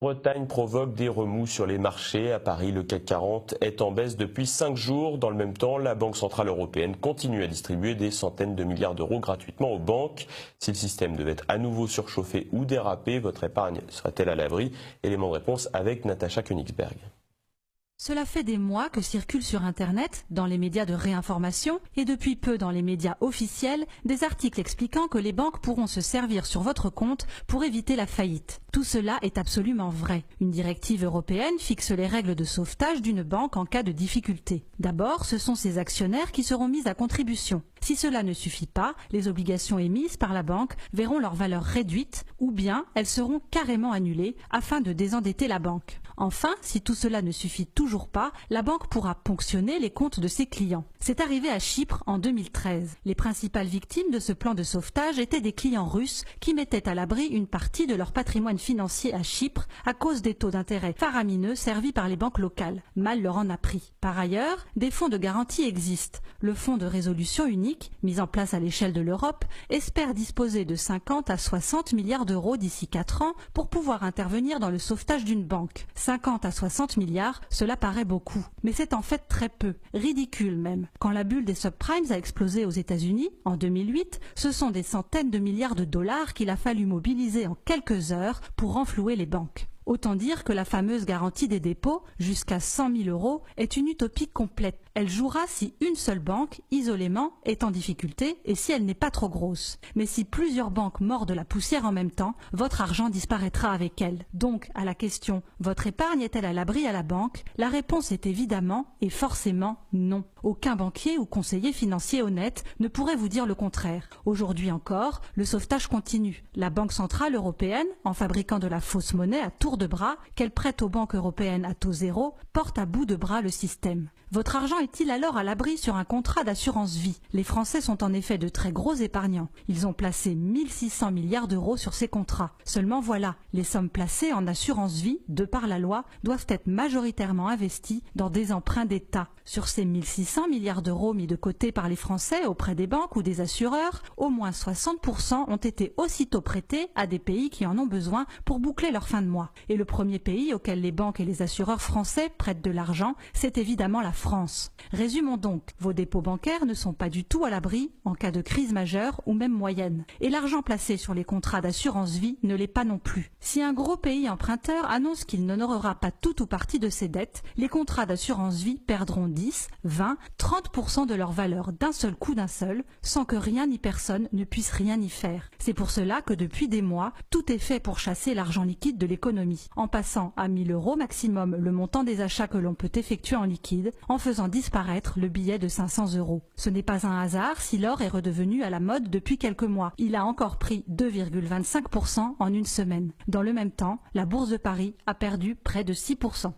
Bretagne provoque des remous sur les marchés. À Paris, le CAC 40 est en baisse depuis 5 jours. Dans le même temps, la Banque centrale européenne continue à distribuer des centaines de milliards d'euros gratuitement aux banques. Si le système devait à nouveau surchauffer ou déraper, votre épargne serait-elle à l'abri? Élément de réponse avec Natacha Königsberg. Cela fait des mois que circulent sur Internet, dans les médias de réinformation et depuis peu dans les médias officiels, des articles expliquant que les banques pourront se servir sur votre compte pour éviter la faillite. Tout cela est absolument vrai. Une directive européenne fixe les règles de sauvetage d'une banque en cas de difficulté. D'abord, ce sont ses actionnaires qui seront mis à contribution. Si cela ne suffit pas, les obligations émises par la banque verront leur valeur réduite ou bien elles seront carrément annulées afin de désendetter la banque. Enfin, si tout cela ne suffit toujours pas, la banque pourra ponctionner les comptes de ses clients. C'est arrivé à Chypre en 2013. Les principales victimes de ce plan de sauvetage étaient des clients russes qui mettaient à l'abri une partie de leur patrimoine financier à Chypre à cause des taux d'intérêt faramineux servis par les banques locales. Mal leur en a pris. Par ailleurs, des fonds de garantie existent. Le fonds de résolution unique, mis en place à l'échelle de l'Europe, espère disposer de 50 à 60 milliards d'euros d'ici 4 ans pour pouvoir intervenir dans le sauvetage d'une banque. 50 à 60 milliards, cela paraît beaucoup. Mais c'est en fait très peu, ridicule même. Quand la bulle des subprimes a explosé aux États-Unis, en 2008, ce sont des centaines de milliards de dollars qu'il a fallu mobiliser en quelques heures pour renflouer les banques. Autant dire que la fameuse garantie des dépôts, jusqu'à 100 000 euros, est une utopie complète. Elle jouera si une seule banque, isolément, est en difficulté et si elle n'est pas trop grosse. Mais si plusieurs banques mordent la poussière en même temps, votre argent disparaîtra avec elle. Donc, à la question « Votre épargne est-elle à l'abri à la banque ?», la réponse est évidemment et forcément non. Aucun banquier ou conseiller financier honnête ne pourrait vous dire le contraire. Aujourd'hui encore, le sauvetage continue. La Banque centrale européenne, en fabriquant de la fausse monnaie à tour de bras, qu'elle prête aux banques européennes à taux zéro, porte à bout de bras le système. Votre argent est-il alors à l'abri sur un contrat d'assurance vie? Les Français sont en effet de très gros épargnants. Ils ont placé 1600 milliards d'euros sur ces contrats. Seulement voilà, les sommes placées en assurance vie, de par la loi, doivent être majoritairement investies dans des emprunts d'État. Sur ces 1600 milliards d'euros mis de côté par les Français auprès des banques ou des assureurs, au moins 60% ont été aussitôt prêtés à des pays qui en ont besoin pour boucler leur fin de mois. Et le premier pays auquel les banques et les assureurs français prêtent de l'argent, c'est évidemment la France. Résumons donc, vos dépôts bancaires ne sont pas du tout à l'abri en cas de crise majeure ou même moyenne. Et l'argent placé sur les contrats d'assurance vie ne l'est pas non plus. Si un gros pays emprunteur annonce qu'il n'honorera pas tout ou partie de ses dettes, les contrats d'assurance vie perdront 10, 20, 30% de leur valeur d'un seul coup sans que rien ni personne ne puisse rien y faire. C'est pour cela que depuis des mois, tout est fait pour chasser l'argent liquide de l'économie, en passant à 1000 euros maximum le montant des achats que l'on peut effectuer en liquide, en faisant disparaître le billet de 500 euros. Ce n'est pas un hasard si l'or est redevenu à la mode depuis quelques mois. Il a encore pris 2,25% en une semaine. Dans le même temps, la bourse de Paris a perdu près de 6%.